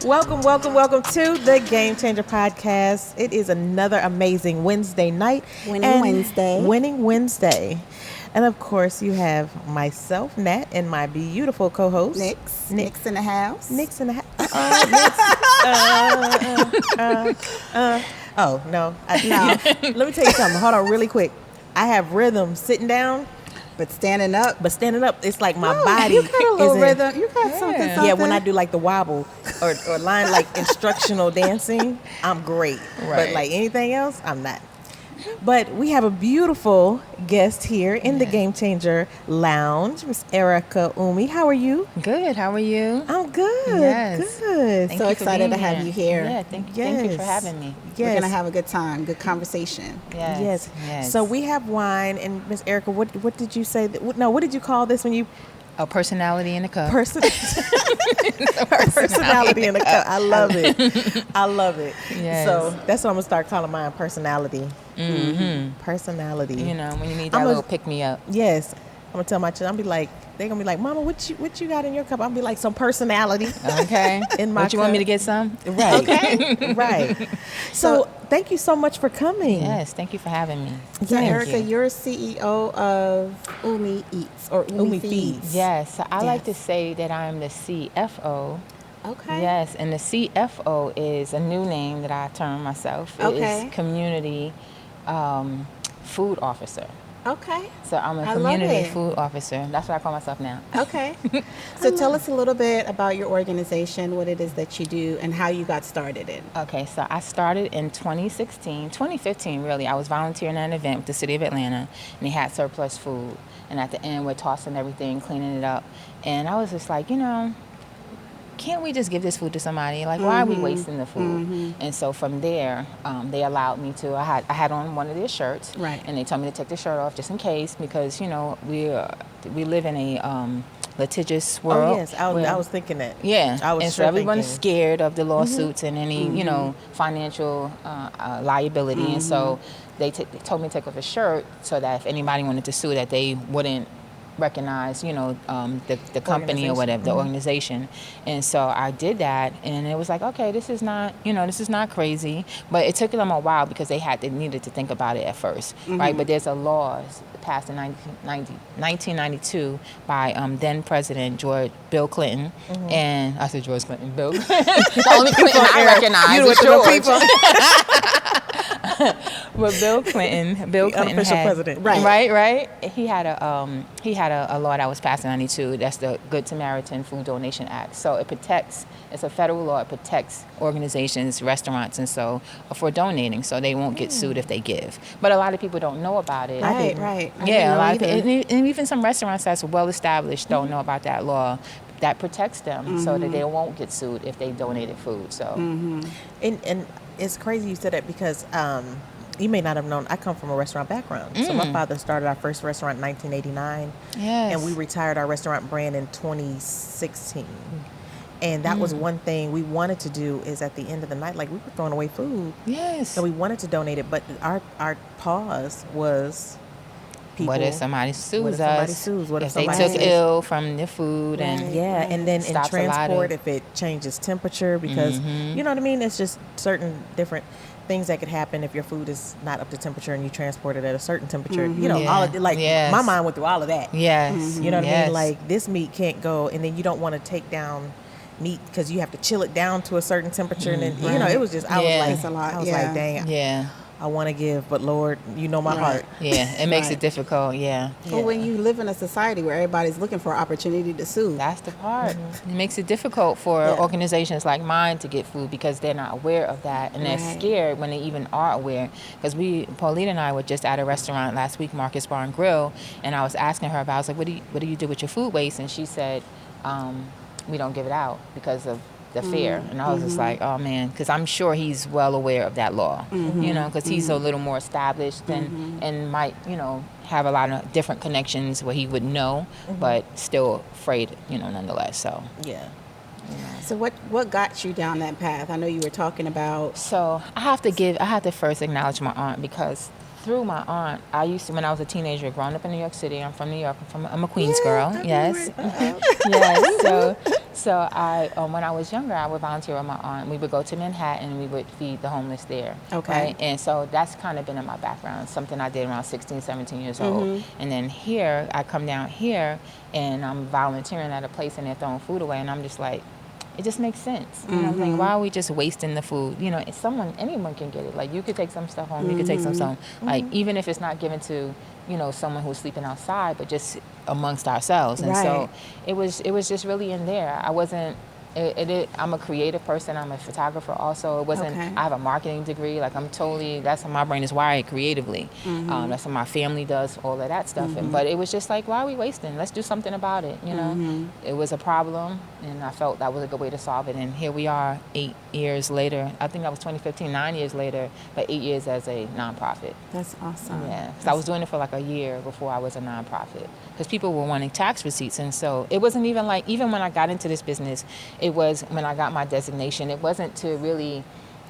Welcome to the GameChangher podcast. It is another amazing Wednesday night. Winning Wednesday. And of course, you have myself, Nat, and my beautiful co-host, Nix. Nix in the house. Nix in the house. Oh, no. No. Let me tell you something. Hold on really quick. I have rhythm sitting down. But standing up, it's like my body. You got a little rhythm. You got something. Yeah, when I do like the wobble or line like instructional dancing, I'm great. Right. But like anything else, I'm not. But we have a beautiful guest here in the GameChangher Lounge, Miss Erica Umi. How are you? Good. How are you? I'm good. Yes. Good. So excited to have you here. Yeah, thank you for having me. Yes. We're gonna have a good time, good conversation. Yes. So we have wine, and Miss Erica, what did you say? What did you call this when you? A personality in a cup. Personality in a cup. I love it. Yes. So that's what I'm gonna start calling mine. Personality. Mm-hmm. Personality. You know, when you need that little pick me up. Yes. I'm gonna tell my children. They're gonna be like, Mama, what you got in your cup? I'll be like, some personality. Okay. In my What you want me to get some? Right. Okay. Right. So thank you so much for coming. Yes. Thank you for having me. So Erica, you're CEO of Umi Eats or Umi Feeds. Yes. So I like to say that I'm the CFO. Okay. Yes, and the CFO is a new name that I term myself. Okay. It is Community Food Officer. Okay. So I'm a I love community it. food officer. That's what I call myself now. Okay. So tell us a little bit about your organization, what it is that you do, and how you got started in. Okay, so I started in 2015 really. I was volunteering at an event with the city of Atlanta, and they had surplus food. And at the end, we're tossing everything, cleaning it up. And I was just like, can't we just give this food to somebody? Like, why are we wasting the food? Mm-hmm. And so from there, they allowed me to. I had on one of their shirts, Right. And they told me to take the shirt off just in case, because we live in a litigious world. Oh yes, I was thinking that. Yeah, I was and so sure everyone's thinking. scared of the lawsuits and any financial liability, and so they told me to take off the shirt so that if anybody wanted to sue, that they wouldn't recognize, the company or whatever, the organization. And so I did that, and it was like, okay, this is not crazy, but it took them a while because they needed to think about it at first, right? But there's a law passed in 1992 by then President Bill Clinton, and I said George Clinton, Bill. The only Clinton I recognize is George. But Bill Clinton unofficial had, president, right. He had a law that was passed in '92. That's the Good Samaritan Food Donation Act. So it's a federal law. It protects organizations, restaurants, and so for donating, so they won't get sued if they give. But a lot of people don't know about it. Right. Yeah, a lot of people, and even some restaurants that's well established don't know about that law that protects them, so that they won't get sued if they donated food. So, and it's crazy you said that because you may not have known, I come from a restaurant background. So my father started our first restaurant in 1989. yes, And we retired our restaurant brand in 2016. And that was one thing we wanted to do, is at the end of the night, like, we were throwing away food. yes. So we wanted to donate it, but our pause was people. What if somebody sues us? What if if they somebody took sues? ill from the food and Yeah, and then in Stops a lot transport, of- if it changes temperature, because you know what I mean? It's just certain different things that could happen if your food is not up to temperature and you transport it at a certain temperature. All of it, like, Yes. my mind went through all of that. yes, You know what I yes. mean? Like, this meat can't go, and then you don't want to take down meat because you have to chill it down to a certain temperature, and then it was just I Yeah. was It's a lot, like, yeah. dang, yeah, I want to give, but Lord, you know my heart. yeah. It makes Right. it difficult. Yeah. Well, when you live in a society where everybody's looking for opportunity to sue, That's the part. It makes it difficult for organizations like mine to get food because they're not aware of that, and they're Right. scared when they even are aware. Because Paulina and I were just at a restaurant last week, Marcus Bar and Grill, and I was asking her about, I was like, what do you do with your food waste? And she said, we don't give it out because of the fear. And I was just like, oh man, because I'm sure he's well aware of that law, because he's a little more established and might, have a lot of different connections where he would know, but still afraid, nonetheless. So Yeah. So what got you down that path? I know you were talking about. So I have to first acknowledge my aunt, because through my aunt, I used to, when I was a teenager, growing up in New York City, I'm from New York, I'm a Queens girl, yes. Yes, So when I was younger, I would volunteer with my aunt. We would go to Manhattan and we would feed the homeless there. Okay. Right? And so that's kind of been in my background, something I did around 16, 17 years old. And then here, I come down here and I'm volunteering at a place and they're throwing food away. And I'm just like, it just makes sense. You know what I'm saying? Why are we just wasting the food? You know, anyone can get it. Like, you could take some stuff home, you could take some stuff home. Like, even if it's not given to, you know, someone who's sleeping outside, but just amongst ourselves. And so it was just really in there. I wasn't, I'm a creative person. I'm a photographer also. It wasn't, I have a marketing degree. Like, that's how my brain is wired creatively. That's how my family does all of that stuff. But it was just like, why are we wasting? Let's do something about it, you know? It was a problem, and I felt that was a good way to solve it. And here we are 8 years later. I think that was 2015, 9 years later, but 8 years as a nonprofit. That's awesome. Yeah, so I was doing it for like a year before I was a nonprofit, because people were wanting tax receipts. And so it wasn't even like, even when I got into this business, it was when I got my designation, it wasn't to really,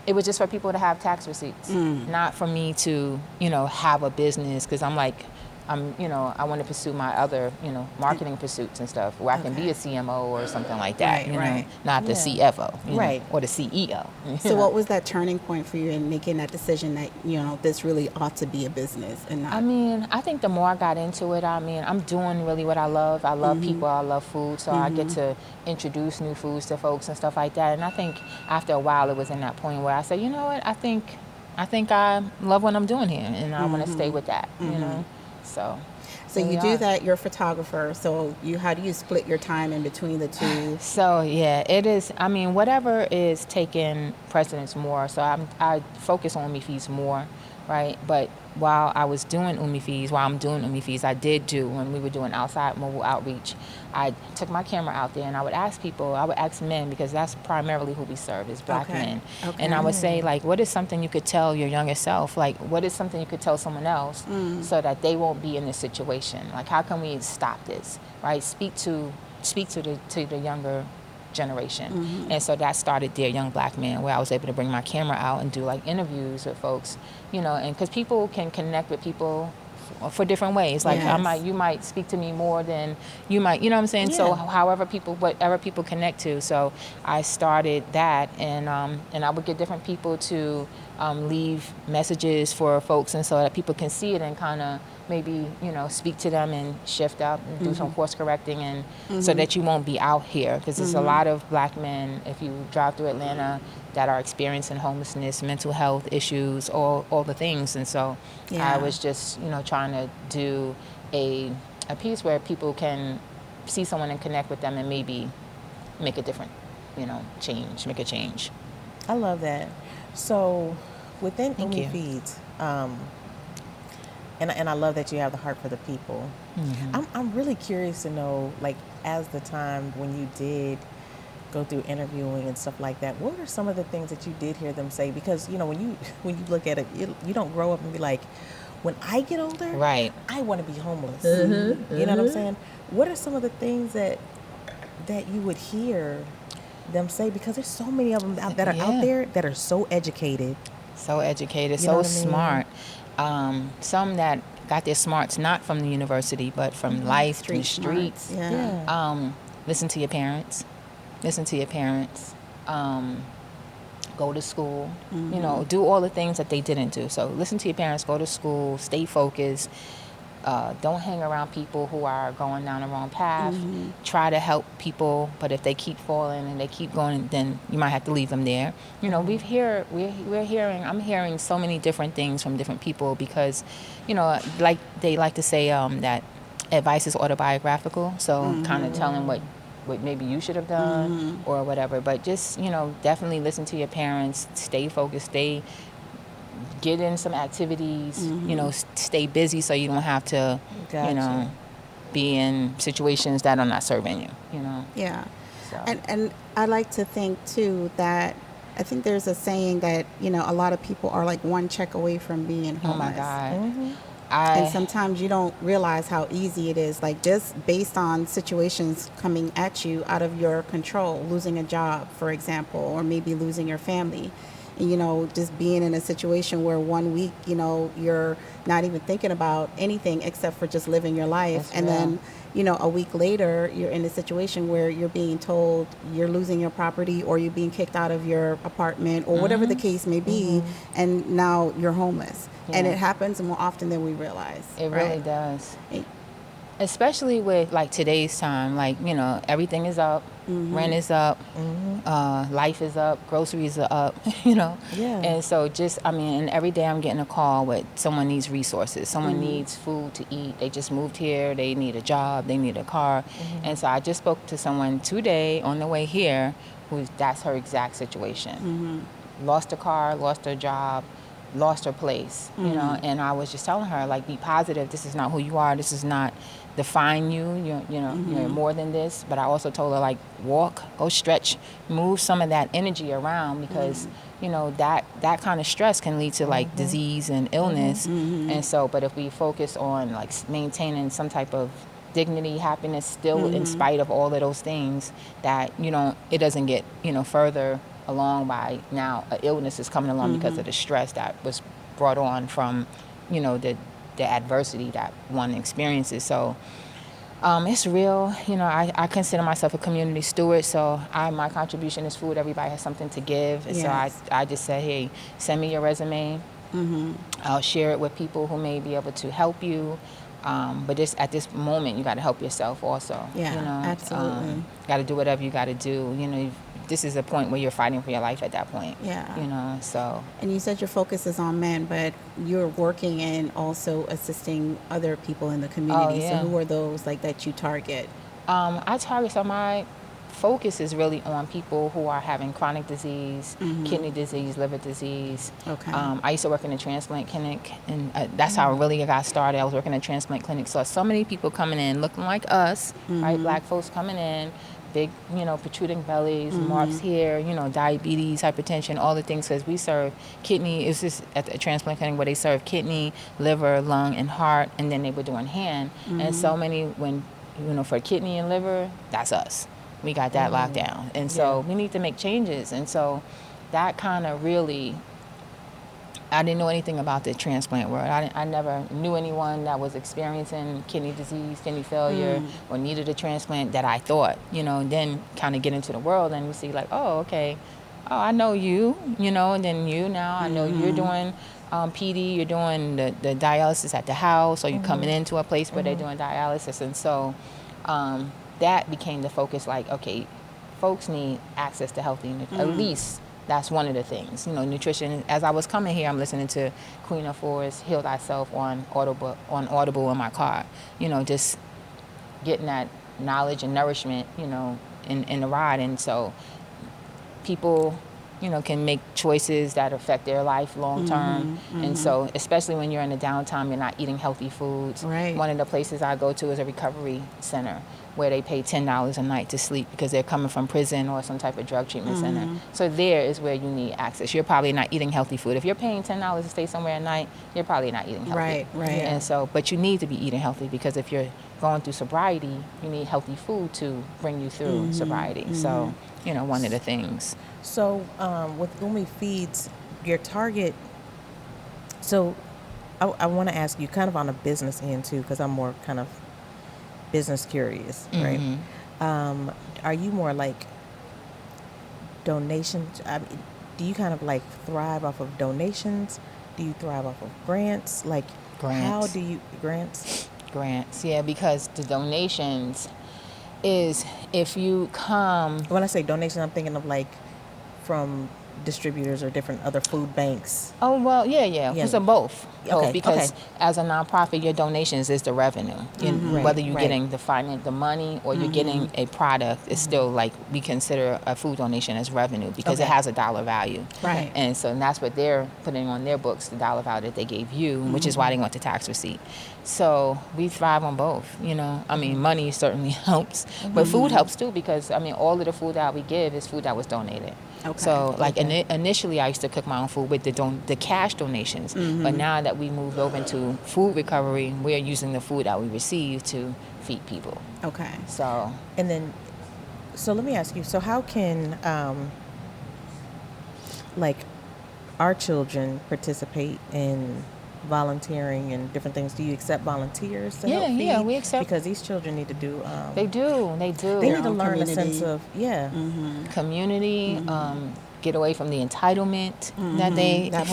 it was just for people to have tax receipts, not for me to, you know, have a business, because you know, I want to pursue my other, you know, marketing pursuits and stuff, where I can be a CMO or something like that, you know, not the CFO, you know, or the CEO. So what was that turning point for you in making that decision that, you know, this really ought to be a business and not? I mean, I think the more I got into it, I mean, I'm doing really what I love. I love people, I love food, so I get to introduce new foods to folks and stuff like that. And I think after a while, it was in that point where I said, you know what, I think I love what I'm doing here, and I want to stay with that, you know. So you do that, you're a photographer, so how do you split your time in between the two? So yeah, it is, I mean, whatever is taking precedence more, so I focus on me fees more, right? But while I'm doing Umi fees, I did do, when we were doing outside mobile outreach, I took my camera out there and I would ask men, because that's primarily who we serve, is black men. And I would say, like, what is something you could tell your younger self? Like, what is something you could tell someone else so that they won't be in this situation? Like, how can we stop this, right? Speak to the younger generation. And so that started Dear Young Black Man, where I was able to bring my camera out and do like interviews with folks, you know, and because people can connect with people for different ways. Like you might speak to me more than you might, you know what I'm saying? So whatever people connect to. So I started that, and I would get different people to leave messages for folks, and so that people can see it and kind of maybe, you know, speak to them and shift up and do some course correcting, and so that you won't be out here, because there's a lot of black men, if you drive through Atlanta, that are experiencing homelessness, mental health issues, all the things. And so I was just, you know, trying to do a piece where people can see someone and connect with them and maybe make a different, you know, make a change. I love that. So within Umi Feeds, and I love that you have the heart for the people. I'm really curious to know, like, as the time when you did go through interviewing and stuff like that, what are some of the things that you did hear them say? Because, you know, when you look at it, you don't grow up and be like, when I get older, right, I want to be homeless. You know what I'm saying? What are some of the things that you would hear them say? Because there's so many of them that are out there that are so educated, so smart. Some that got their smarts not from the university, but from life, from the streets. Listen to your parents. Go to school. You know, do all the things that they didn't do. So listen to your parents, go to school, stay focused. Don't hang around people who are going down the wrong path. Try to help people, but if they keep falling and they keep going, then you might have to leave them there. You know, I'm hearing so many different things from different people, because, you know, like they like to say that advice is autobiographical. So kind of telling what maybe you should have done or whatever. But just, you know, definitely listen to your parents, stay focused, get in some activities, you know, stay busy so you don't have to, you know, be in situations that are not serving you, you know. Yeah. So. And I like to think, too, that I think there's a saying that, you know, a lot of people are like one check away from being homeless. Oh, my God. And sometimes you don't realize how easy it is, like just based on situations coming at you out of your control, losing a job, for example, or maybe losing your family. you know, just being in a situation where 1 week, you know, you're not even thinking about anything except for just living your life. That's and real. then, you know, a week later, you're in a situation where you're being told you're losing your property or you're being kicked out of your apartment or whatever the case may be. And now you're homeless. And Yeah. it happens more often than we realize. It right? really does. It- Especially with like today's time, like, you know, everything is up, rent is up, life is up, groceries are up, you know. Yeah. And so just, I mean, and every day I'm getting a call with someone needs resources, someone needs food to eat, they just moved here, they need a job, they need a car. And so I just spoke to someone today on the way here that's her exact situation. Lost a car, lost her job, lost her place, you know. And I was just telling her, like, be positive. This is not who you are. This is not define you. You're more than this. But I also told her, like, walk, go stretch, move some of that energy around because you know that kind of stress can lead to like disease and illness. And so, but if we focus on like maintaining some type of dignity, happiness, still in spite of all of those things, that it doesn't get further along by now an illness is coming along because of the stress that was brought on from the adversity that one experiences. So it's real. I consider myself a community steward, so my contribution is food. Everybody has something to give. And so I just said, hey, send me your resume. I'll share it with people who may be able to help you. But just at this moment, you got to help yourself also. Yeah, absolutely. Got to do whatever you got to do. This is a point where you're fighting for your life at that point. Yeah. So. And you said your focus is on men, but you're working and also assisting other people in the community. Oh, yeah. So who are those that you target? I target, so my focus is really on people who are having chronic disease, kidney disease, liver disease. Okay. I used to work in a transplant clinic, and that's how I really got started. I was working in a transplant clinic. So many people coming in looking like us, right? Black folks coming in, big, protruding bellies, marks here, diabetes, hypertension, all the things, because we serve kidney. It's just at the transplant clinic where they serve kidney, liver, lung, and heart, and then they were doing hand. And so many, when, for kidney and liver, that's us. We got that locked down. And so we need to make changes. And so that kind of really, I didn't know anything about the transplant world. I never knew anyone that was experiencing kidney disease, kidney failure, or needed a transplant that I thought, then kind of get into the world and you see like, oh, okay, oh, I know you, and then you now, I know you're doing PD, you're doing the dialysis at the house, or you're coming into a place where they're doing dialysis. And so that became the focus, like, okay, folks need access to healthy nutrition. At least that's one of the things, nutrition. As I was coming here, I'm listening to Queen of Forest, Heal Thyself on Audible in my car, just getting that knowledge and nourishment, in the ride. And so people, can make choices that affect their life long term. And so, especially when you're in the downtime, you're not eating healthy foods. Right. One of the places I go to is a recovery center where they pay $10 a night to sleep because they're coming from prison or some type of drug treatment center. So there is where you need access. You're probably not eating healthy food. If you're paying $10 to stay somewhere at night, you're probably not eating healthy. Right. And so, but you need to be eating healthy because if you're going through sobriety, you need healthy food to bring you through sobriety. So, one of the things. So with Umi Feeds, your target, so I want to ask you kind of on a business end too, because I'm more kind of business curious, right? Are you more like donations? Do you kind of like thrive off of donations? Do you thrive off of grants? Like Grants. How do you, grants? Grants, yeah, because the donations is if you come. When I say donations, I'm thinking of like from distributors or different other food banks. Oh, well, yeah. It's a both. Okay, Because okay. as a nonprofit, your donations is the revenue. Whether you're getting the money or you're getting a product, it's still like we consider a food donation as revenue because it has a dollar value. Right. And so that's what they're putting on their books, the dollar value that they gave you, which is why they want the tax receipt. So we thrive on both, I mean, money certainly helps, but food helps too because, I mean, all of the food that we give is food that was donated. Okay. So, initially, I used to cook my own food with the cash donations. But now that we moved over into food recovery, we're using the food that we receive to feed people. Okay. So, And then, so let me ask you, so how can, like, our children participate in volunteering and different things. Do you accept volunteers to help feed? Yeah, we accept. Because these children need to do. They do. They need to learn community. a sense of Community. Get away from the entitlement that they that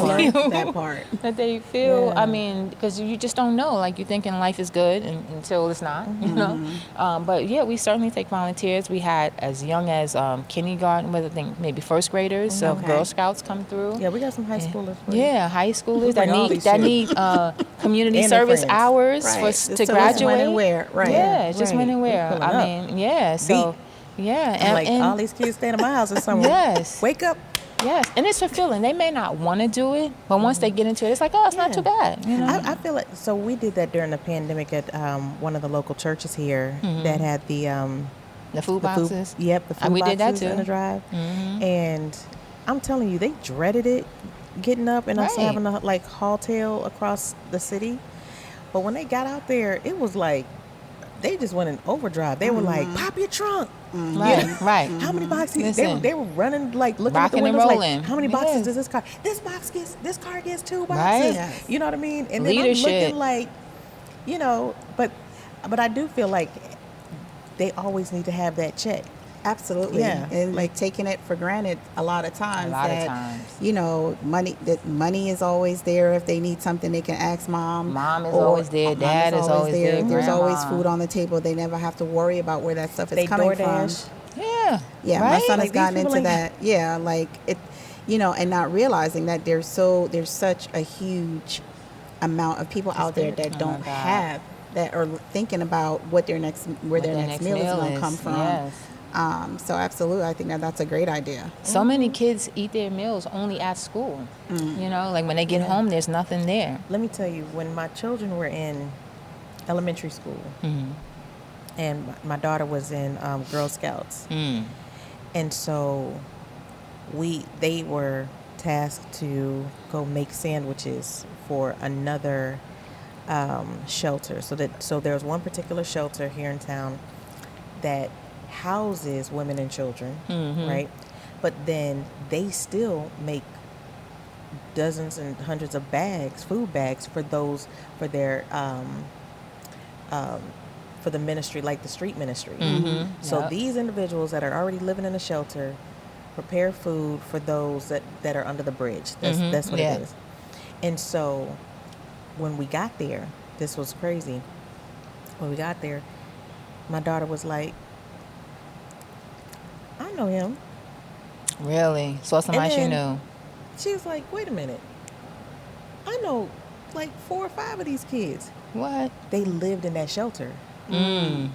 part that they feel. Yeah. I mean, because you just don't know. Like, you're thinking life is good until it's not. You know. But yeah, we certainly take volunteers. We had as young as kindergarten, with I think maybe first graders. So Girl Scouts come through. Yeah, we got some high schoolers. Yeah, high schoolers bring all that these need community And their service friends. hours right. to graduate. When and where, right? Yeah, it's just Right. when and We where. pulling I up. mean, yeah. So yeah, I'm like, all these kids staying in my house or something. Yes. Wake up. Yes, and it's fulfilling. They may not want to do it, but once they get into it, it's like, oh, it's not too bad. You know? I feel like, so we did that during the pandemic at one of the local churches here that had the food boxes. Yep, the food we boxes did that too. in the drive. And I'm telling you, they dreaded it, getting up and us Right. having to like haul across the city. But when they got out there, it was like they just went in overdrive. They were like, "Pop your trunk." Right, right. How many boxes? Listen. They were running like looking Rocking at the and windows rolling. like, "How many boxes Yes. does this car? This car gets 2 boxes." Right. Yes. You know what I mean? And Leadership. then I'm looking like, you know, but I do feel like they always need to have that check. Absolutely. Yeah. And like taking it for granted a lot of times. A lot of that, times. You know, money is always there. If they need something, they can ask mom. Mom is or always there. mom Dad is always there. There's always Grandma. food on the table. They never have to worry about where that stuff is They coming DoorDash. from. Yeah. Yeah, right? my son Like, has gotten these into people that. Yeah, like it, you know, and not realizing that there's such a huge amount of people out there that Oh, don't my God. have that are thinking about where their next meal is going to come from. Yes. So absolutely, I think that's a great idea. So many kids eat their meals only at school. You know, like when they get home, there's nothing there. Let me tell you, when my children were in elementary school, and my daughter was in Girl Scouts, and so they were tasked to go make sandwiches for another shelter. So there was one particular shelter here in town that houses women and children, right? But then they still make dozens and hundreds of food bags for their for the ministry, like the street ministry. So Yep. these individuals that are already living in a shelter prepare food for those that are under the bridge. That's what Yeah. it is. And so when we got there, this was crazy. When we got there, my daughter was like, "I know him." Really? So somebody And you then- knew. She was like, "Wait a minute. I know like 4 or 5 of these kids. What? They lived in that shelter. Mm.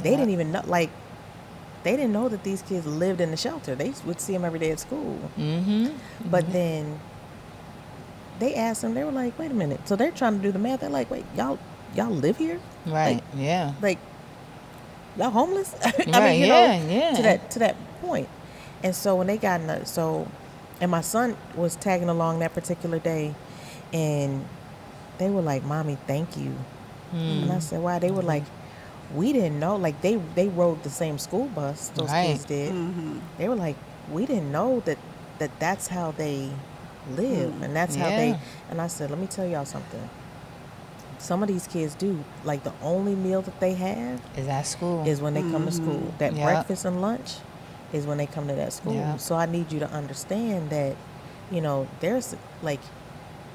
They didn't even know, like, they didn't know that these kids lived in the shelter. They would see them every day at school. Mm-hmm. But then they asked them, they were like, wait a minute. So they're trying to do the math. They're like, wait, y'all live here? Right. Like, Yeah. like, y'all homeless? I Right, mean, you yeah, know, yeah. to that point. And so when they got and my son was tagging along that particular day, and they were like, "Mommy, thank you." And I said, "Why?" They were like, "We didn't know." Like they rode the same school bus. Those Right. kids did. They were like, "We didn't know that's how they live, and that's how they." Yeah. And I said, "Let me tell y'all something. Some of these kids do, like, the only meal that they have Is at school. is when they come to school. That Yep. breakfast and lunch is when they come to that school. Yep. So I need you to understand that, you know, there's like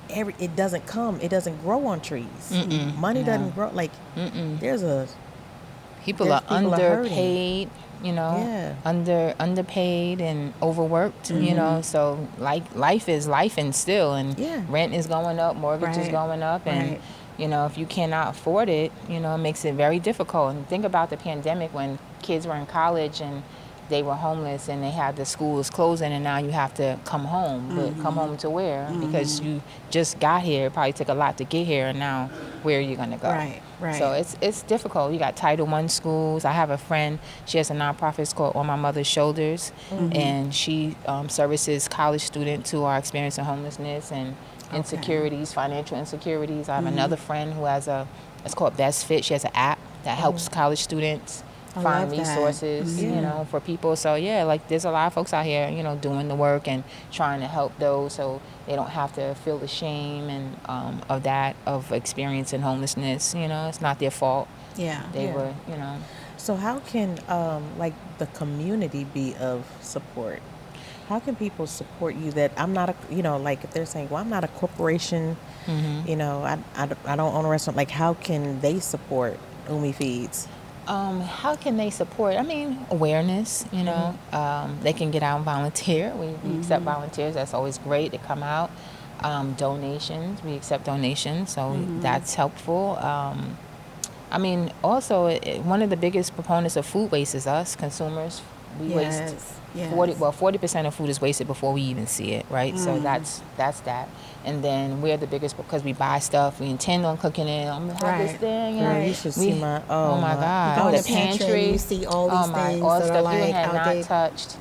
it doesn't grow on trees. Money doesn't grow, like there's People there's are people are hurting. underpaid, you know, Yeah. underpaid and overworked, you know. So like life is life and still, and Yeah. rent is going up, mortgage is Right. going up, and Right. you know, if you cannot afford it, you know, it makes it very difficult. And think about the pandemic when kids were in college and they were homeless and they had the schools closing, and now you have to come home. But come home to where? Because you just got here. It probably took a lot to get here, and now where are you going to go? Right, right. So it's difficult. You got Title I schools. I have a friend. She has a nonprofit. It's called On My Mother's Shoulders, and she services college students who are experiencing homelessness and insecurities, financial insecurities. I have another friend who has it's called Best Fit. She has an app that helps college students find resources, you know, for people. So yeah, like there's a lot of folks out here, you know, doing the work and trying to help those so they don't have to feel the shame and of experiencing homelessness. You know, it's not their fault. Yeah. They were, you know. So how can like the community be of support? How can people support you that I'm not a, you know, like if they're saying, well, I'm not a corporation, you know, I don't own a restaurant. Like how can they support Umi Feeds? How can they support? I mean, awareness, you know. They can get out and volunteer. We accept volunteers. That's always great to come out. Donations. We accept donations, so that's helpful. I mean, also, one of the biggest proponents of food waste is us, consumers. We waste 40% of food is wasted before we even see it, right? So that's that. And then we're the biggest because we buy stuff, we intend on cooking it. I'm gonna have this thing. Girl, you should see my oh my God, you go in the pantry and you see all these things all that stuff are like you had outdated. not touched,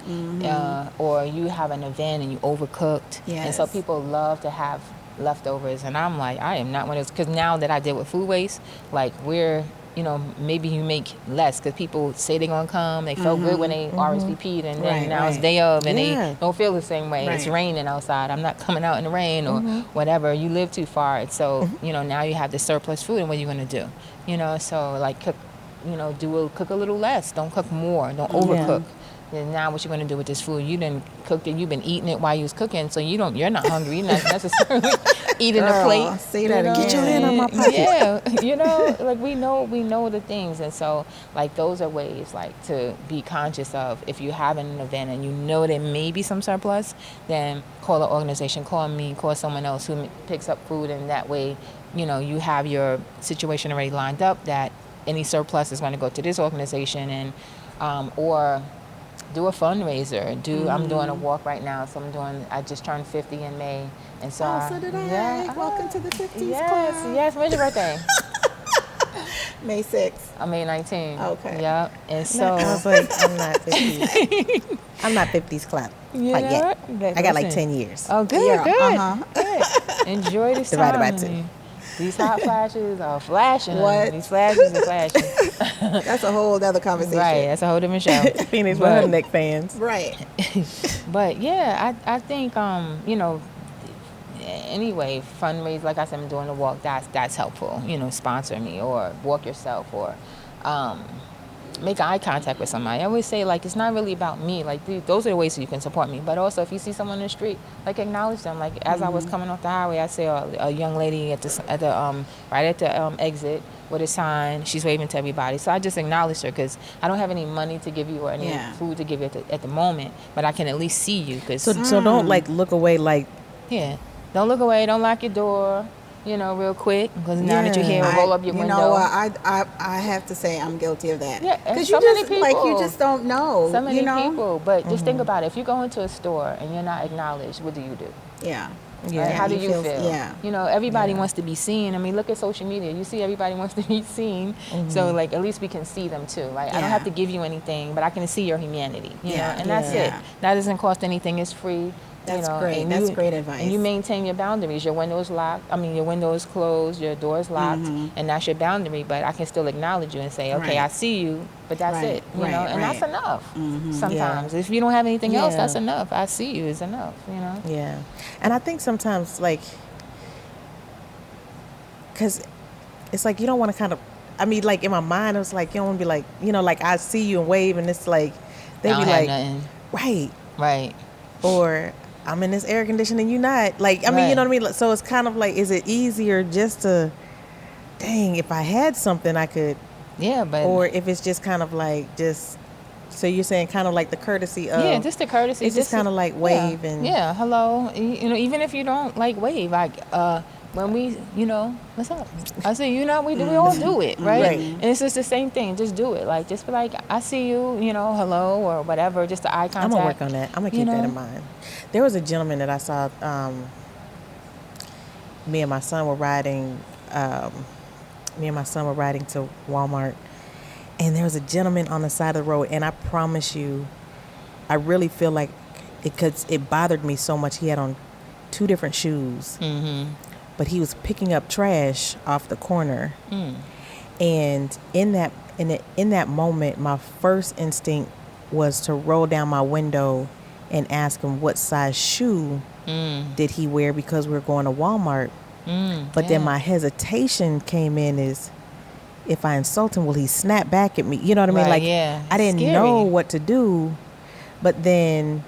or you have an event and you overcooked, and so people love to have leftovers. And I'm like, I am not one of those, because now that I deal with food waste, like we're, you know, maybe you make less because people say they're gonna come. They felt good when they RSVP'd, and then now it's day of, and they don't feel the same way. It's raining outside. I'm not coming out in the rain or whatever. You live too far, and so you know now you have the surplus food, and what are you gonna do? You know, so like cook, you know, cook a little less. Don't cook more. Don't overcook. Then now what you're going to do with this food? You didn't cook it. You've been eating it while you was cooking, so you're not hungry. You're not necessarily eating the plate. Say that again. Get your hand on my pocket. Yeah, you know, like we know the things, and so like those are ways like to be conscious of. If you're having an event and you know there may be some surplus, then call an organization, call me, call someone else who picks up food, and that way, you know, you have your situation already lined up that any surplus is going to go to this organization, and or do a fundraiser. I'm doing a walk right now, so I just turned 50 in May, and so so did I. Yeah, Welcome to the 50s club. Yes. When's your birthday? May 6th. May 19. Okay. Yep. And so I was like, I'm not 50s. I'm not 50s club. Like yet. I got like 10 years. Oh, good, Yeah, good. Enjoy this Divided time. by 2. These hot flashes are flashing. What? These flashes are flashing. That's a whole other conversation. Right, that's a whole different show. Phoenix with her Nick fans. Right. But yeah, I think you know, anyway, fundraise, like I said, I'm doing the walk, that's helpful. You know, sponsor me or walk yourself, or make eye contact with somebody. I always say, like, it's not really about me. Like, those are the ways that you can support me. But also, if you see someone in the street, like, acknowledge them. Like, as I was coming off the highway, I saw a young lady right at the exit with a sign. She's waving to everybody. So I just acknowledged her, because I don't have any money to give you or any food to give you at the moment. But I can at least see you. Cause, So don't, like, look away, like... Yeah. Don't look away. Don't lock your door. You know, real quick, because now that you're here, roll up your window. You know what? I have to say I'm guilty of that. Yeah, because so many people, like, you just don't know. So many people, but just think Mm-hmm. about it. If you go into a store and you're not acknowledged, what do you do? Yeah. Right? How do you feel? Yeah. You know, everybody wants to be seen. I mean, look at social media. You see everybody wants to be seen. So, like, at least we can see them, too. Like, I don't have to give you anything, but I can see your humanity. You know, and that's it. That doesn't cost anything. It's free. That's great. That's great advice. And you maintain your boundaries. Your window's locked. Your window's closed. Your door's locked, and that's your boundary. But I can still acknowledge you and say, okay, I see you, but that's it. You know, and that's enough. Sometimes, if you don't have anything else, that's enough. I see you is enough. You know. Yeah, and I think sometimes, like, because it's like you don't want to kind of. Like in my mind, it was like you don't want to be like, you know, like I see you and wave, and it's like they be like, right, or I'm in this air conditioning, you not. Like, you know what I mean? So it's kind of like, is it easier just to, dang, if I had something I could. Yeah, but. Or if it's just kind of like, just, so you're saying kind of like the courtesy of. Yeah, just the courtesy. It's just kind of like wave and. Yeah, hello. You know, even if you don't like wave, like, when we, you know, what's up? I say, you know, we all do it, right? And it's just the same thing. Just do it. Like, just be like, I see you, you know, hello, or whatever, just the eye contact. I'm going to work on that. I'm going to keep that in mind. There was a gentleman that I saw, me and my son were riding to Walmart, and there was a gentleman on the side of the road, and I promise you, I really feel like it bothered me so much. He had on 2 different shoes. But he was picking up trash off the corner. And in that, And in that moment, my first instinct was to roll down my window and ask him what size shoe did he wear, because we were going to Walmart. But then my hesitation came in is, if I insult him, will he snap back at me? You know what I mean? Right, Like, yeah. I didn't know what to do. But then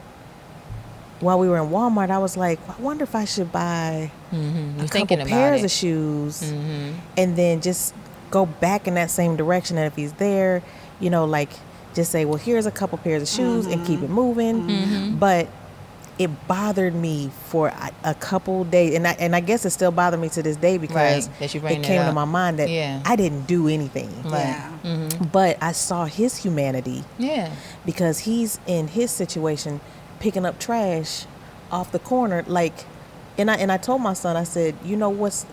while we were in Walmart, I was like, I wonder if I should buy a couple pairs of shoes and then just go back in that same direction. And if he's there, you know, like, just say, well, here's a couple pairs of shoes and keep it moving. But it bothered me for a couple days, and I guess it still bothers me to this day, because that you it came to my mind that I didn't do anything. But I saw his humanity. Because he's in his situation picking up trash off the corner, like, and I told my son, I said, you know what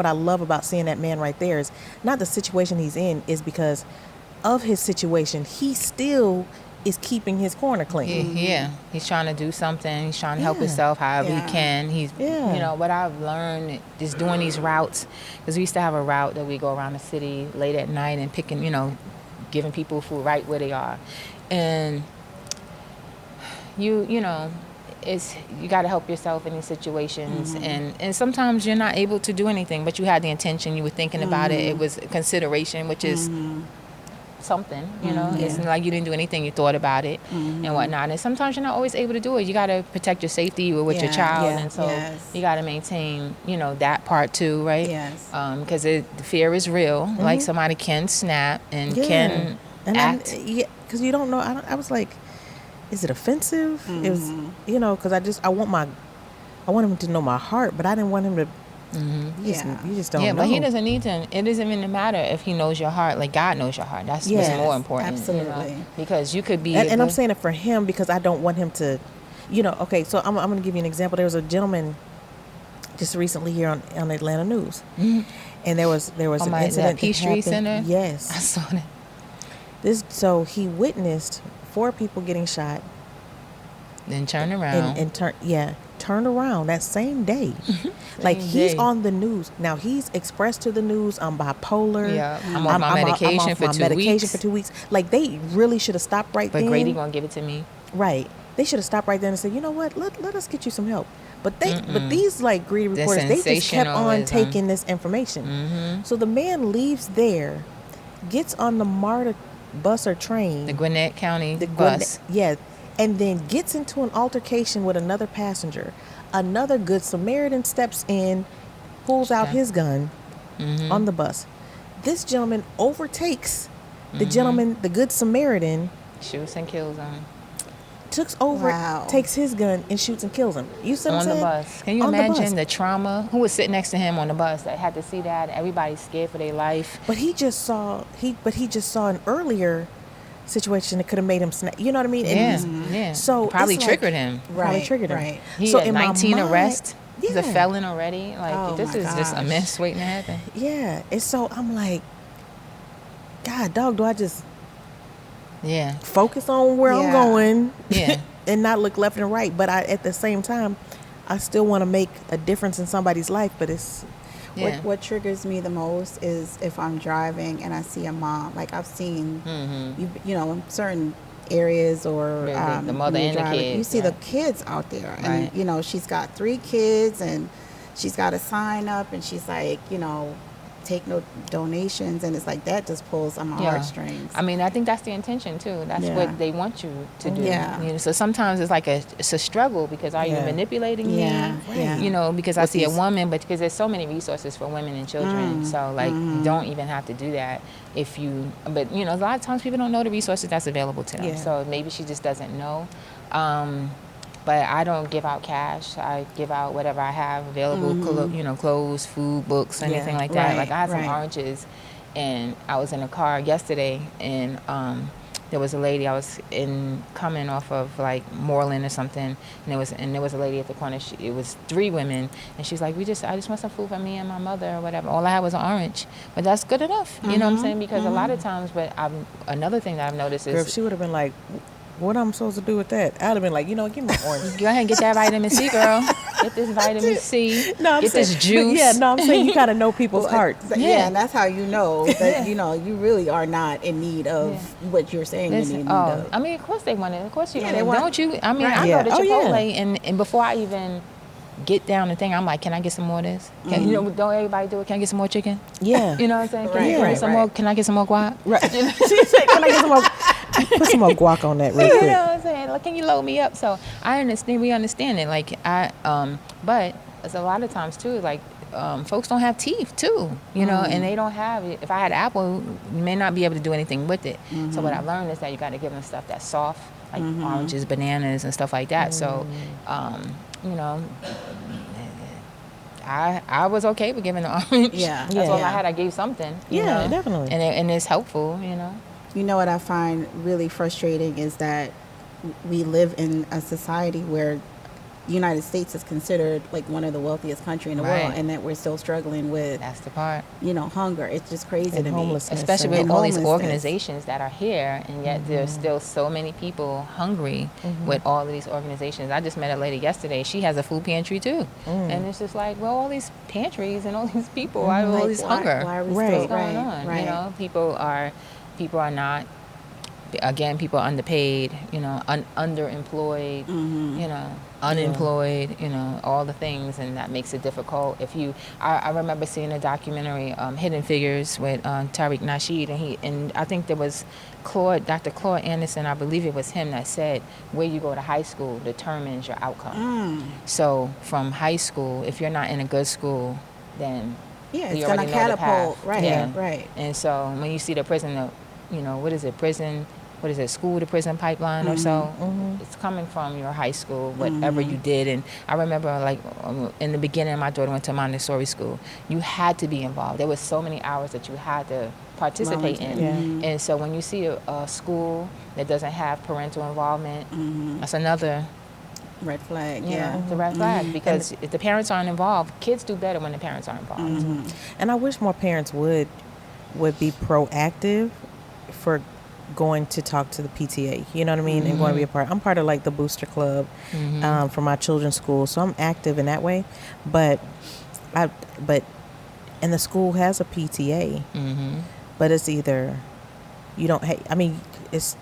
I love about seeing that man right there is not the situation he's in, is because of his situation, he still is keeping his corner clean. He's trying to do something. He's trying to help himself however he can. He's, you know, what I've learned is doing these routes, because we used to have a route that we go around the city late at night and picking, you know, giving people food right where they are. And you know, you got to help yourself in these situations. And sometimes you're not able to do anything, but you had the intention, you were thinking about it. It was consideration, which is something, you know. It's not like you didn't do anything, you thought about it and whatnot. And sometimes you're not always able to do it. You got to protect your safety with your child, and so you got to maintain, you know, that part too, right? Because the fear is real. Like, somebody can snap and can act. Because you don't know. I was like, is it offensive? It was, you know, because I want him to know my heart, but I didn't want him to. You just don't know. But he doesn't need to. It doesn't even matter if he knows your heart. Like, God knows your heart. That's what's more important. Absolutely. You know? Because you could be. And I'm saying it for him, because I don't want him to, you know. Okay, so I'm going to give you an example. There was a gentleman just recently here on Atlanta News, and there was an incident. Peachtree Center. Yes, I saw that. So he witnessed 4 people getting shot. Then turn around turned around that same day. Like, he's on the news now. He's expressed to the news, I'm bipolar. I'm off my medication for 2 weeks. Like, they really should have stopped right then. But Grady gonna give it to me. Right. They should have stopped right then and said, you know what, let us get you some help. But these, like, greedy reporters, they just kept on taking this information. So the man leaves there, gets on the MARTA bus or train, the Gwinnett County bus, and then gets into an altercation with another passenger. Another Good Samaritan steps in, pulls out his gun on the bus. This gentleman overtakes the gentleman, the Good Samaritan, shoots and kills him. Takes his gun and shoots and kills him. You see what I'm saying? On the bus. Can you imagine the trauma? Who was sitting next to him on the bus that had to see that? Everybody's scared for their life. But he just saw an earlier situation that could have made him snap. You know what I mean? So probably triggered him. Probably triggered him. Right. He had 19 arrests. He's a felon already. Like, this is just a mess waiting to happen. Yeah. And so I'm like, God, dog, do I just focus on where I'm going and not look left and right? But at the same time, I still want to make a difference in somebody's life. But it's what triggers me the most is if I'm driving and I see a mom. Like, I've seen you know, in certain areas, or the mother and the kids, you see the kids out there, and you know, she's got 3 kids and she's got a sign up, and she's like, you know, take no donations, and it's like that just pulls on my heartstrings. I mean, I think that's the intention too. That's what they want you to do. You know, so sometimes it's like it's a struggle, because are you manipulating me? You know, because I see a woman, but because there's so many resources for women and children, so like you don't even have to do that but you know, a lot of times people don't know the resources that's available to them. So maybe she just doesn't know. But I don't give out cash. I give out whatever I have available, you know, clothes, food, books, anything like that. Like, I had some oranges, and I was in a car yesterday, and there was a lady. I was coming off of like Moreland or something, and there was a lady at the corner. It was 3 women, and she's like, I just want some food for me and my mother or whatever. All I had was an orange, but that's good enough. You know what I'm saying? Because a lot of times, another thing that I've noticed is, girl, if she would have been like, what I'm supposed to do with that? I'd have been like, you know, give me an orange. Go ahead and get that vitamin C, girl. Get this vitamin C. No, I'm get saying, this juice. Yeah, no, I'm saying you gotta know people's hearts. Yeah, and that's how you know that you really are not in need of what you're saying you need of. I mean, of course they want it. Of course you want they it. want, Don't you? I mean, right. I go to Chipotle yeah. and before I even get down the thing, I'm like, can I get some more of this? You know, don't everybody do it? Can I get some more chicken? Yeah. You know what I'm saying? Can Right, you get right, some more? Can I get some more guac? Right. She said, "Can I get some more? Put some more guac on that real quick." You know what I'm saying? Like, can you load me up? So I understand. We understand it. Like but it's a lot of times too. Like folks don't have teeth too. You know, and they don't have it. If I had apple, you may not be able to do anything with it. So what I've learned is that you got to give them stuff that's soft, like oranges, bananas, and stuff like that. So you know. I was okay with giving the orange. Yeah. That's all I had. I gave something. You Yeah, know? definitely. And it's helpful, you know. You know what I find really frustrating is that we live in a society where the United States is considered like one of the wealthiest countries in the world, and that we're still struggling with. That's the part. You know, hunger. It's just crazy And to homelessness. me. Especially And with all these homelessness. organizations that are here, and yet there's still so many people hungry with all of these organizations. I just met a lady yesterday. She has a food pantry too, and it's just like, well, all these pantries and all these people, why all this hunger? Why are we Right. still What's going on? Right. You know, people are not. Again, people are underpaid. You know, underemployed. You know, unemployed. You know, all the things, and that makes it difficult. I remember seeing a documentary, Hidden Figures, with Tariq Nasheed, and I think there was Dr. Claude Anderson. I believe it was him that said, "Where you go to high school determines your outcome." So from high school, if you're not in a good school, then Yeah, it's you gonna already know the catapult. path. Right. Yeah. Right. And so when you see the prison, you know, what is it, school to prison pipeline or so, it's coming from your high school, whatever you did. And I remember, like, in the beginning, my daughter went to Montessori school. You had to be involved. There was so many hours that you had to participate in. Yeah. And so when you see a school that doesn't have parental involvement, that's another Red flag. it's a red flag, because if the parents aren't involved, kids do better when the parents are involved. And I wish more parents would be proactive for going to talk to the PTA, you know what I mean, and going to be a part. I'm part of like the booster club for my children's school, so I'm active in that way. But and the school has a PTA, but it's either you don't. I mean, it's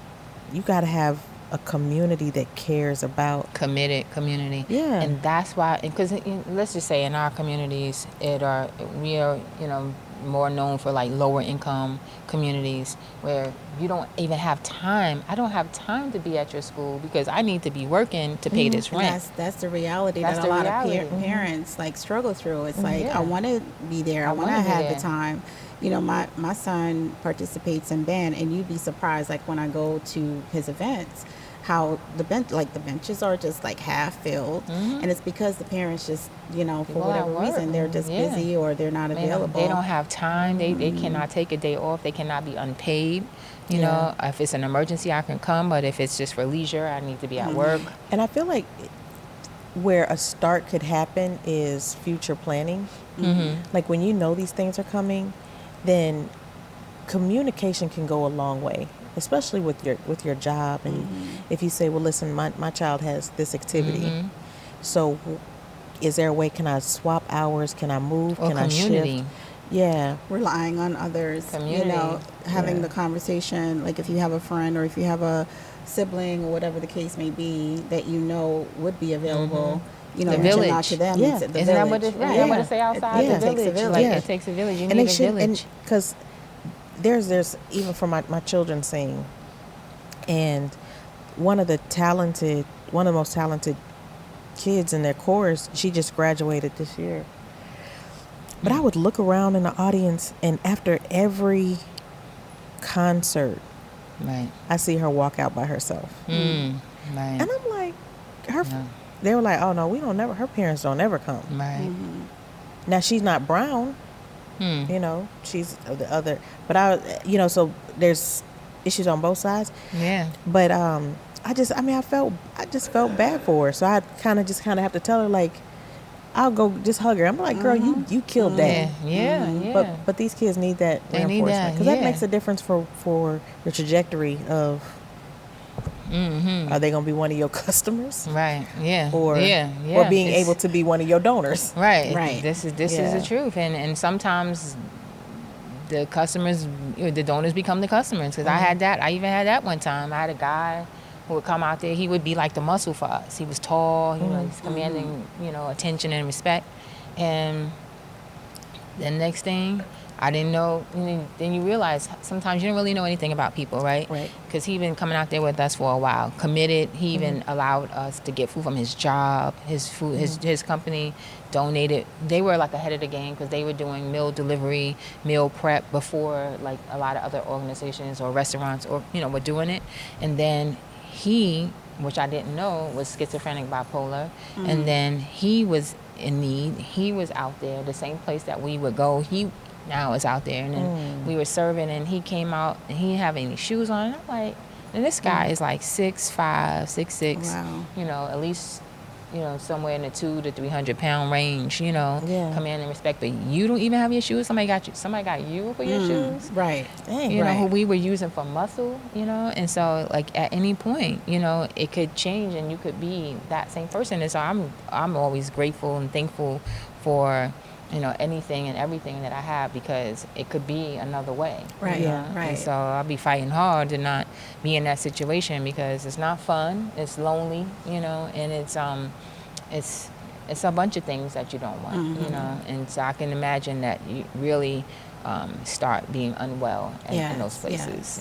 you got to have a community that cares about Committed community. Yeah. And that's why, because let's just say in our communities, we are, you know, more known for like lower income communities where you don't even have time. I don't have time to be at your school because I need to be working to pay this rent. That's the reality that a lot of parents like struggle through. It's like, I want to be there. I want to have the time. You know, my son participates in band, and you'd be surprised, like when I go to his events, how the benches are just like half filled, and it's because the parents just, you know, for whatever reason, they're just busy or they're not available. They don't have time. They cannot take a day off. They cannot be unpaid. You know, if it's an emergency, I can come, but if it's just for leisure, I need to be at work. And I feel like where a start could happen is future planning. Like when you know these things are coming, then communication can go a long way, especially with your job. And if you say, well, listen, my child has this activity, so is there a way, can I swap hours, can I move, Or can community. I shift? Yeah. Relying on others, Community. you know, having the conversation, like if you have a friend or if you have a sibling or whatever the case may be that you know would be available, you know, The reaching village. out to them. Yeah. Isn't Isn't that what it say outside? Yeah. The It takes a village. village. Like, Yeah. it takes a village. You And need they a should, village. because there's even for my children sing, and one of the most talented kids in their chorus, she just graduated this year. But I would look around in the audience, and after every concert, Right. I see her walk out by herself, Right. and I'm like, they were like, oh no, her parents don't ever come. Right. Now she's not brown, you know, she's the other, but so there's issues on both sides. Yeah. But I just felt bad for her, so I kind of have to tell her, like, I'll go just hug her. I'm like, girl, you killed that. Yeah. But these kids need that They need reinforcement, that, because that makes a difference for the trajectory of Mm-hmm. Are they going to be one of your customers? Right. Yeah. Or being able to be one of your donors? Right. Right. This is the truth, and sometimes the customers, the donors become the customers. Because I even had that one time. I had a guy who would come out there. He would be like the muscle for us. He was tall. He's commanding attention and respect, and the next thing, I didn't know. Then you realize sometimes you don't really know anything about people, right? Right. Because he'd been coming out there with us for a while, committed. He even allowed us to get food from his job, his food, his company donated. They were like ahead of the game because they were doing meal delivery, meal prep before like a lot of other organizations or restaurants or were doing it. And then he, which I didn't know, was schizophrenic bipolar, and then he was in need. He was out there, the same place that we would go. He now is out there, and then we were serving, and he came out, and he didn't have any shoes on. And I'm like, and this guy is like 6'5", 6'6", wow. At least, somewhere in the 200 to 300 pound range, command and respect. But you don't even have your shoes. Somebody got you for your shoes, right? Dang, who we were using for muscle, and so like at any point, it could change, and you could be that same person. And so I'm always grateful and thankful for anything and everything that I have, because it could be another way. Right. Yeah. Right. And so I'll be fighting hard to not be in that situation, because it's not fun. It's lonely, and it's a bunch of things that you don't want, And so I can imagine that you really start being unwell in those places,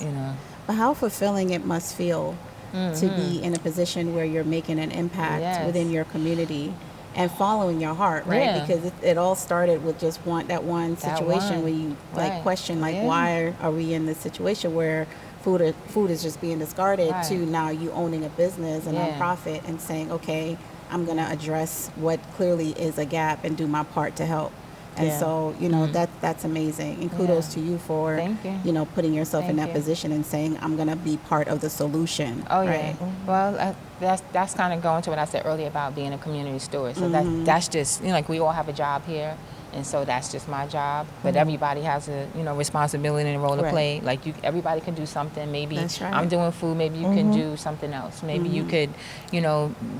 But how fulfilling it must feel to be in a position where you're making an impact within your community. And following your heart, right? Yeah. Because it all started with just that one situation where you question, why are we in this situation where food is just being discarded, to now you owning a business, a nonprofit, and saying, okay, I'm going to address what clearly is a gap and do my part to help. And so, that's amazing. And kudos to you for, putting yourself in that position and saying, I'm going to be part of the solution. Oh, right? Yeah. Well, that's kind of going to what I said earlier about being a community steward. So that's just, like we all have a job here. And so that's just my job. But everybody has a, responsibility and a role to play. Like everybody can do something. Maybe I'm doing food. Maybe you can do something else. Maybe you could,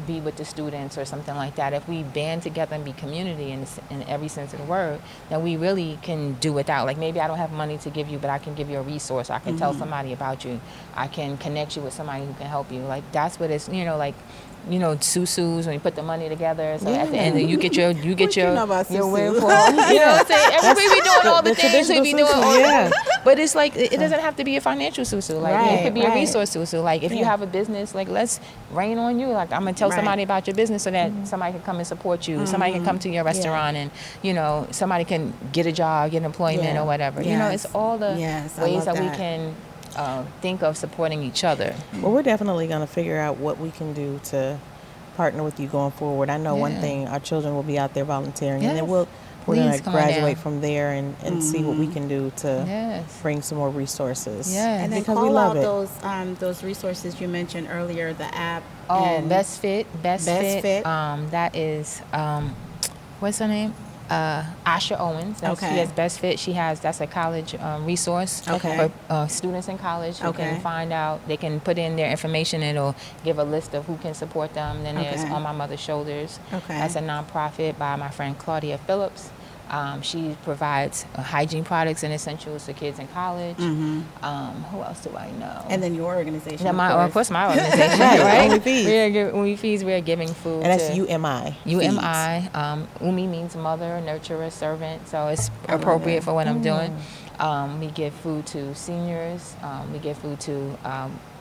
be with the students or something like that. If we band together and be community in every sense of the word, then we really can do without. Like maybe I don't have money to give you, but I can give you a resource. I can tell somebody about you. I can connect you with somebody who can help you. Like that's what it's, susus when you put the money together. So at the end, you get your windfall. You know what I'm saying? Everybody be doing all the things we be doing. But it's like it doesn't have to be a financial susu. Like it could be a resource susu. Like if you have a business, like let's rain on you. Like I'm gonna tell somebody about your business so that somebody can come and support you. Somebody can come to your restaurant and somebody can get a job, get employment or whatever. It's all the ways that we can think of supporting each other. Well, we're definitely going to figure out what we can do to partner with you going forward. I know one thing, our children will be out there volunteering, and then we're going to graduate from there and see what we can do to bring some more resources. And then because call out those resources you mentioned earlier, the app. Best Fit. That is, what's her name? Asha Owens. She has Best Fit. That's a college resource for students in college who can find out. They can put in their information. It'll give a list of who can support them. Then there's On My Mother's Shoulders. That's a nonprofit by my friend Claudia Phillips. She provides hygiene products and essentials to kids in college. Who else do I know? And then your organization. Of course, my organization, right? We're giving food. And that's UMI. UMI. Umi means mother, nurturer, servant. So it's appropriate for what I'm doing. We give food to seniors. We give food to,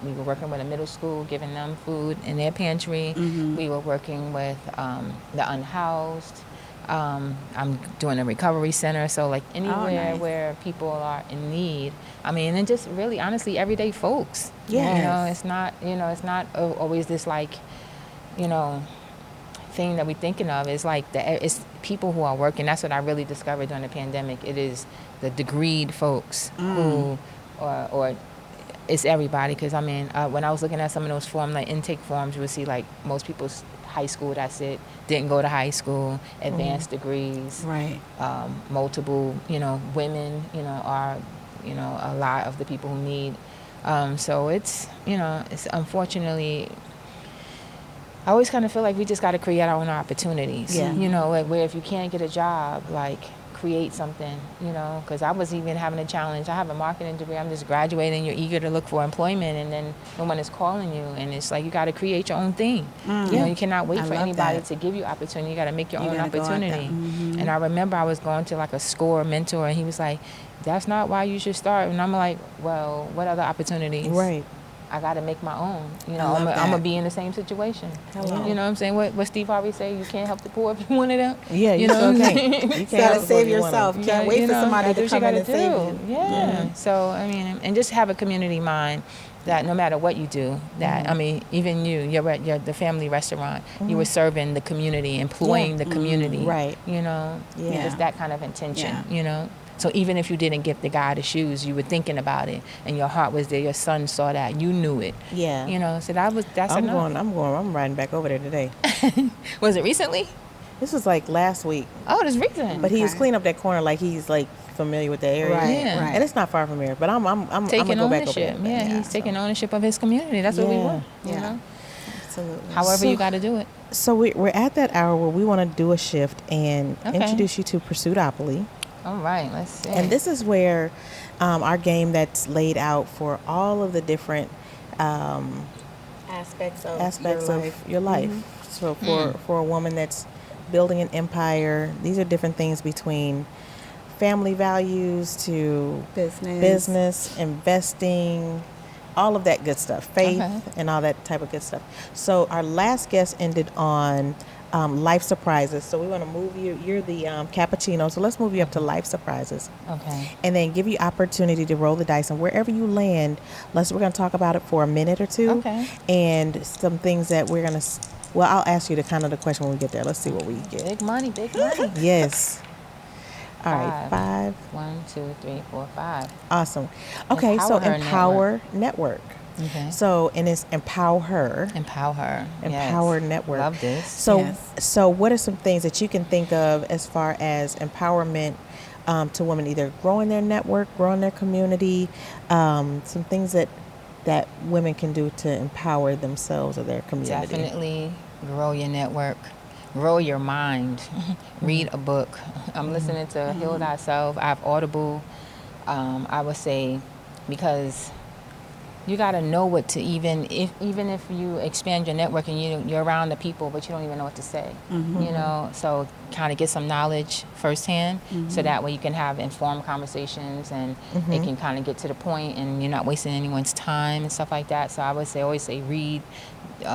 we were working with a middle school, giving them food in their pantry. We were working with the unhoused. I'm doing a recovery center, so like anywhere where people are in need. I mean, and just really, honestly, everyday folks. It's not always this like, thing that we're thinking of. It's like it's people who are working. That's what I really discovered during the pandemic. It is the degreed folks who, or it's everybody. Because I mean, when I was looking at some of those forms, like intake forms, you would see like most people's high school, that's it, didn't go to high school, advanced degrees, multiple, women, are, a lot of the people who need So it's, it's unfortunately, I always kind of feel like we just got to create our own opportunities. Yeah. Like where if you can't get a job, like create something, because I was even having a challenge. I have a marketing degree. I'm just graduating. You're eager to look for employment, and then no one is calling you. And it's like you got to create your own thing. You cannot wait for anybody to give you opportunity. You got to make your own opportunity. And I remember I was going to like a SCORE mentor, and he was like, that's not why you should start. And I'm like, well, what other opportunities? Right. I got to make my own. I'm going to be in the same situation. Hello. You know what I'm saying? What Steve Harvey say? You can't help the poor if you wanted them. Yeah, you know what I'm saying? You got to save yourself. You can't wait for somebody to come in and save you. Yeah. So, and just have a community mind that no matter what you do, that, even you're at the family restaurant, you were serving the community, employing the community. Right. Just that kind of intention, So even if you didn't get the guy the shoes, you were thinking about it, and your heart was there. Your son saw that. You knew it. Yeah. So that's enough. I'm riding back over there today. Was it recently? This was like last week. Oh, it was recent. But he was cleaning up that corner like he's like familiar with the area. Right. Yeah. And it's not far from here. But I'm taking gonna go back ownership. over there. He's taking ownership of his community. That's what we want. You know? Absolutely. However you got to do it. So we're at that hour where we want to do a shift and introduce you to Pursuitopoly. All right, let's see. And this is where our game that's laid out for all of the different aspects of your life. So for a woman that's building an empire, these are different things between family values to business, investing, all of that good stuff, faith, and all that type of good stuff. So our last guest ended on life surprises. So we want to move you. You're the cappuccino. So let's move you up to life surprises. Okay. And then give you opportunity to roll the dice. And wherever you land, we're going to talk about it for a minute or two. Okay. And some things that we're going to. Well, I'll ask you the question when we get there. Let's see what we get. Big money, big money. Yes. All right, 5. 1, 2, 3, 4, 5. Awesome. Okay, so Empower Network. Okay. So, and it's Empower Her. Empower Network. Love this. So what are some things that you can think of as far as empowerment to women, either growing their network, growing their community, some things that women can do to empower themselves or their community? Definitely grow your network. Grow your mind. Read a book. I'm listening to Heal Thyself. I have Audible. I would say, because you got to know what to even if you expand your network and you're around the people, but you don't even know what to say. So kind of get some knowledge firsthand, so that way you can have informed conversations and it can kind of get to the point and you're not wasting anyone's time and stuff like that. So I would always say read.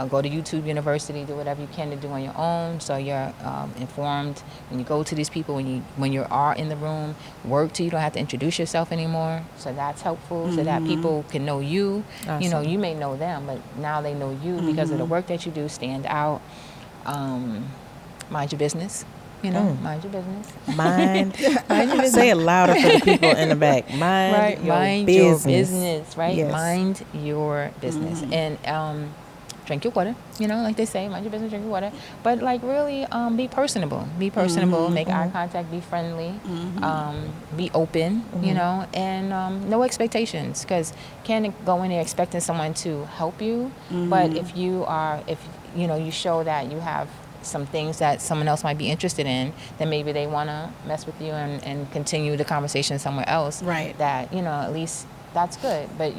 Go to YouTube University, do whatever you can to do on your own, so you're informed when you go to these people, when you are in the room. Work till you don't have to introduce yourself anymore, so that's helpful, so that people can know you. Awesome. You may know them, but now they know you because of the work that you do. Stand out. Mind your business. Mind your business. Mind your business. Say it louder for the people in the back. Mind your business. Right? Yes. Mind your business. And drink your water, like they say, mind your business, drink your water. But really be personable. Make eye contact, be friendly, be open, and no expectations, because can't go in there expecting someone to help you. But if you show that you have some things that someone else might be interested in, then maybe they want to mess with you and continue the conversation somewhere else. Right. That, at least that's good. But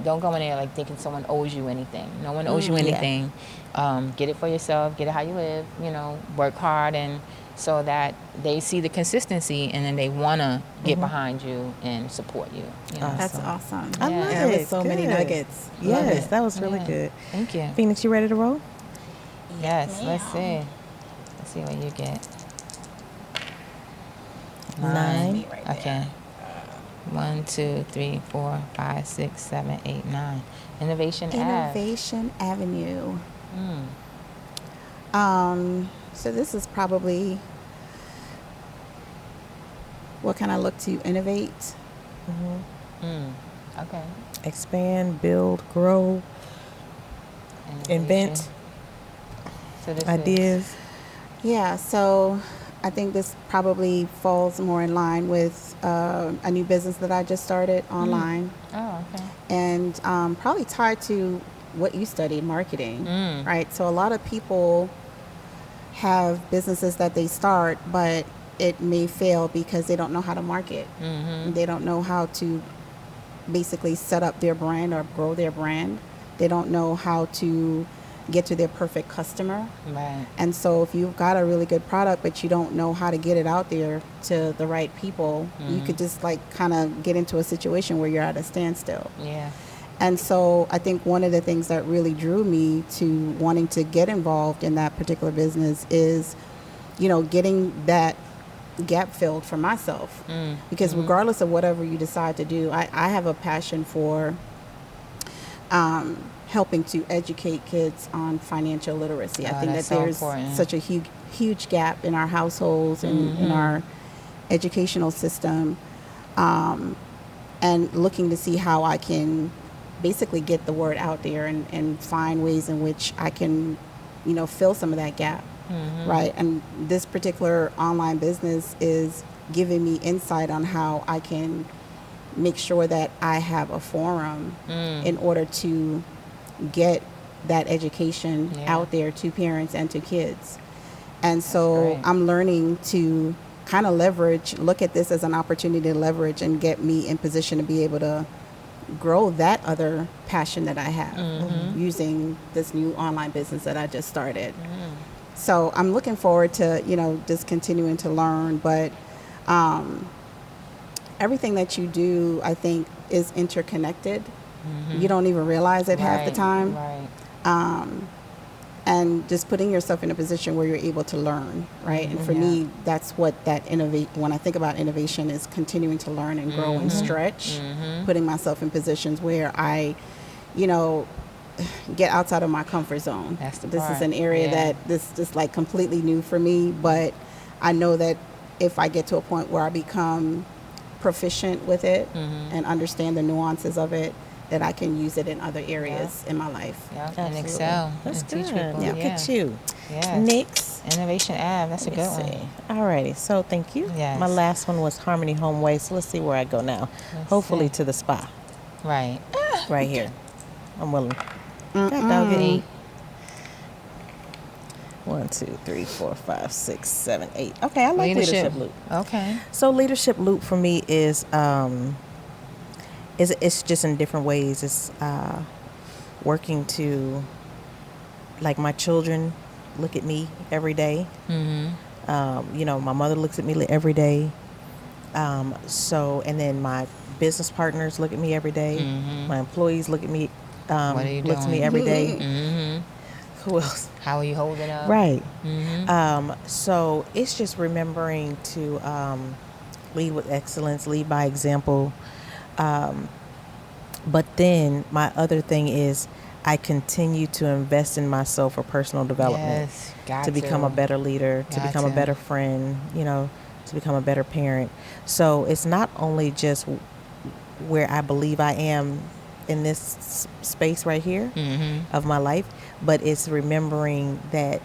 don't go in there like thinking someone owes you anything. No one owes you anything. Get it for yourself. Get it how you live. Work hard, and so that they see the consistency, and then they want to get behind you and support you. Awesome. That's awesome. I love There it. was so many nuggets. Yes, that was really good. Thank you. Phoenix, you ready to roll? Yes, let's see. Let's see what you get. 9. Okay. 1, 2, 3, 4, 5, 6, 7, 8, 9. Innovation Avenue. So this is probably what can I look to innovate? Okay. Expand, build, grow, invent So this ideas. Yeah, so I think this probably falls more in line with a new business that I just started online. Oh, okay. And probably tied to what you studied, marketing, right? So a lot of people have businesses that they start, but it may fail because they don't know how to market. They don't know how to basically set up their brand or grow their brand. They don't know how to get to their perfect customer. Right. And so if you've got a really good product, but you don't know how to get it out there to the right people, you could just like kind of get into a situation where you're at a standstill. Yeah. And so I think one of the things that really drew me to wanting to get involved in that particular business is, you know, getting that gap filled for myself. Because regardless of whatever you decide to do, I have a passion for helping to educate kids on financial literacy. I think that there's such a huge gap in our households and in our educational system, and looking to see how I can basically get the word out there and find ways in which I can, you know, fill some of that gap, right? And this particular online business is giving me insight on how I can make sure that I have a forum in order to get that education out there to parents and to kids. And so I'm learning to kind of look at this as an opportunity to leverage and get me in position to be able to grow that other passion that I have using this new online business that I just started. So I'm looking forward to, you know, just continuing to learn, but everything that you do, I think, is interconnected. You don't even realize it half the time. And just putting yourself in a position where you're able to learn, right? And for me, that's what when I think about innovation, is continuing to learn and grow and stretch, putting myself in positions where I, you know, get outside of my comfort zone. This is an area that this is like completely new for me, but I know that if I get to a point where I become proficient with it and understand the nuances of it, that I can use it in other areas in my life. Yeah, and excel. That's and good. Teach people. Look at you. Yes. Nix. Innovation Ave. That's a good one. Alrighty. So thank you. Yes. My last one was Harmony Home Waste. So let's see where I go now. Hopefully to the spa. Right. Right here. I'm willing. God dog it. 8. 1, 2, 3, 4, 5, 6, 7, 8. Okay, I like leadership loop. Okay. So leadership loop for me is it's just in different ways. It's working to, like, my children look at me every day. You know, my mother looks at me every day. So, and then my business partners look at me every day. My employees look at me, looks at me every day. Who else? How are you holding up? Right. So it's just remembering to lead with excellence, lead by example. But then my other thing is I continue to invest in myself for personal development, to become a better leader, to become a better friend, you know, to become a better parent. So it's not only just where I believe I am in this space right here of my life, but it's remembering that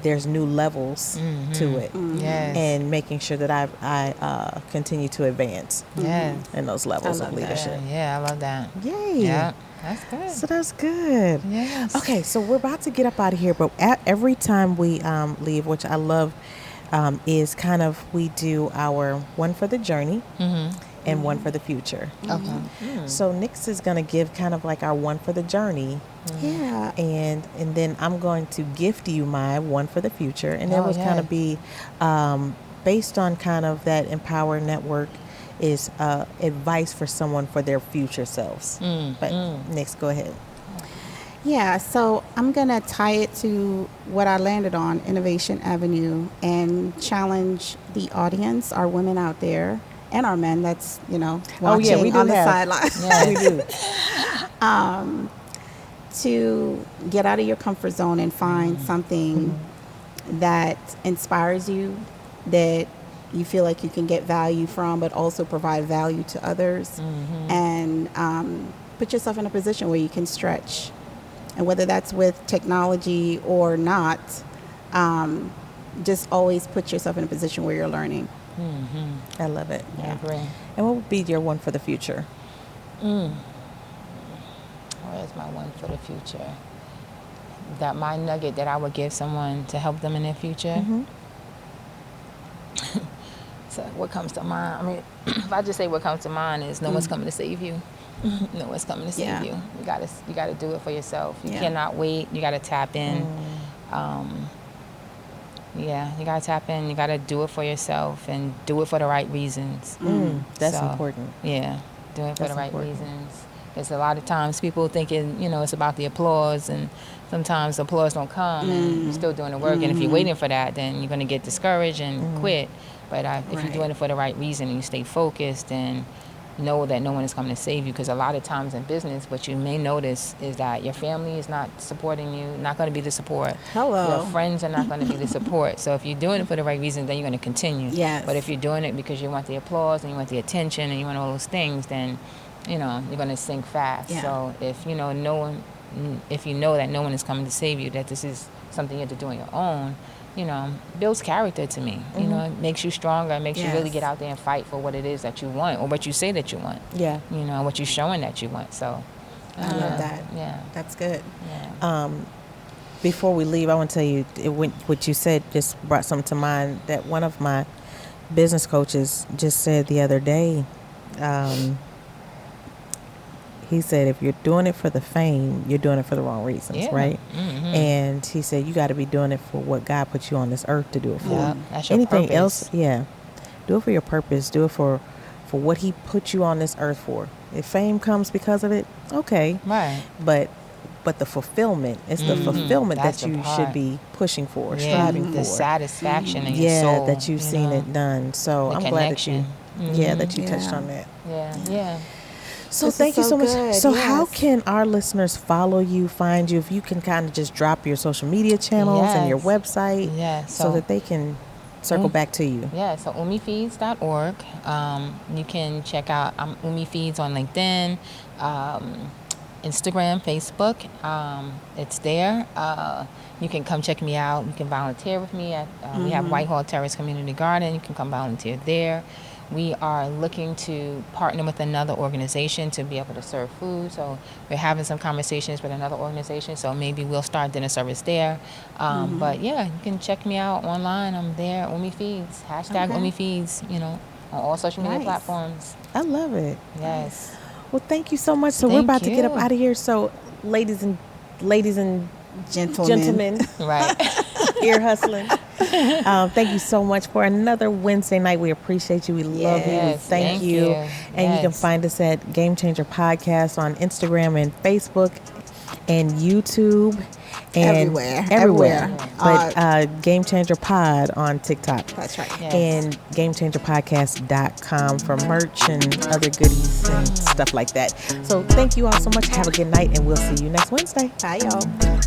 there's new levels to it, and making sure that I continue to advance in those levels of leadership. Yeah, I love that. Yay! Yeah, that's good. So that's good. Yes. Okay, so we're about to get up out of here, but every time we leave, which I love, is kind of we do our one for the journey. And one for the future. Okay. So Nix is going to give kind of like our one for the journey. Yeah. And then I'm going to gift you my one for the future. And it would kind of be based on kind of that Empower Network is advice for someone for their future selves. But Nix, go ahead. Yeah, so I'm going to tie it to what I landed on, Innovation Avenue, and challenge the audience, our women out there, and our men that's, you know, watching on the sidelines. Yeah, we do. To get out of your comfort zone and find something that inspires you, that you feel like you can get value from, but also provide value to others, and put yourself in a position where you can stretch. And whether that's with technology or not, just always put yourself in a position where you're learning. Mm-hmm. I love it. I agree. And what would be your one for the future? Where's my one for the future? That my nugget that I would give someone to help them in their future. Mm-hmm. So what comes to mind? I mean, if I just say what comes to mind is no one's coming to save you. No one's coming to save you. You gotta do it for yourself. You cannot wait. You gotta tap in. You gotta tap in. You gotta do it for yourself and do it for the right reasons. That's important. Yeah, do it for the right reasons. Because a lot of times people thinking, it's about the applause, and sometimes the applause don't come, and you're still doing the work. And if you're waiting for that, then you're gonna get discouraged and quit. But if you're doing it for the right reason and you stay focused and know that no one is coming to save you, because a lot of times in business, what you may notice is that your family is not supporting you, not going to be the support. Hello. Your friends are not going to be the support. So if you're doing it for the right reason, then you're going to continue. Yes. But if you're doing it because you want the applause and you want the attention and you want all those things, then you're going to sink fast. Yeah. So if you know that no one is coming to save you, that this is something you have to do on your own, builds character to me. It makes you stronger. It makes you really get out there and fight for what it is that you want, or what you say that you want. Yeah. What you're showing that you want. So I love that. Yeah. That's good. Yeah. Before we leave, I want to tell you, what you said just brought something to mind that one of my business coaches just said the other day. He said, if you're doing it for the fame, you're doing it for the wrong reasons, right? Mm-hmm. And he said, you got to be doing it for what God put you on this earth to do it for. Yeah, that's your Anything purpose. else, do it for your purpose. Do it for what he put you on this earth for. If fame comes because of it, okay. Right. But the fulfillment, it's the fulfillment That's that you should be pushing for, striving for. The satisfaction in your soul. Yeah, that you've seen it done. So I'm glad that you, that you touched on that. Yeah. So thank you so much. Good. So how can our listeners follow you, find you? If you can kind of just drop your social media channels and your website, so that they can circle back to you. Yeah, so umifeeds.org. You can check out Umi Feeds on LinkedIn, Instagram, Facebook. It's there. You can come check me out. You can volunteer with me at we have Whitehall Terrace Community Garden. You can come volunteer there. We are looking to partner with another organization to be able to serve food. So we're having some conversations with another organization. So maybe we'll start dinner service there. But yeah, you can check me out online. I'm there, Umi Feeds, #Umi Feeds, on all social media platforms. I love it. Yes. Well, thank you so much. So we're about to get up out of here. So ladies and gentlemen. Right. Ear hustling. Thank you so much for another Wednesday night. We appreciate you. We love you. We thank you. And you can find us at GameChangher Podcast on Instagram and Facebook and YouTube and everywhere. But GameChangher Pod on TikTok. That's right. Yes. And GameChangerPodcast.com for merch and other goodies and stuff like that. So thank you all so much. Have a good night, and we'll see you next Wednesday. Bye, y'all.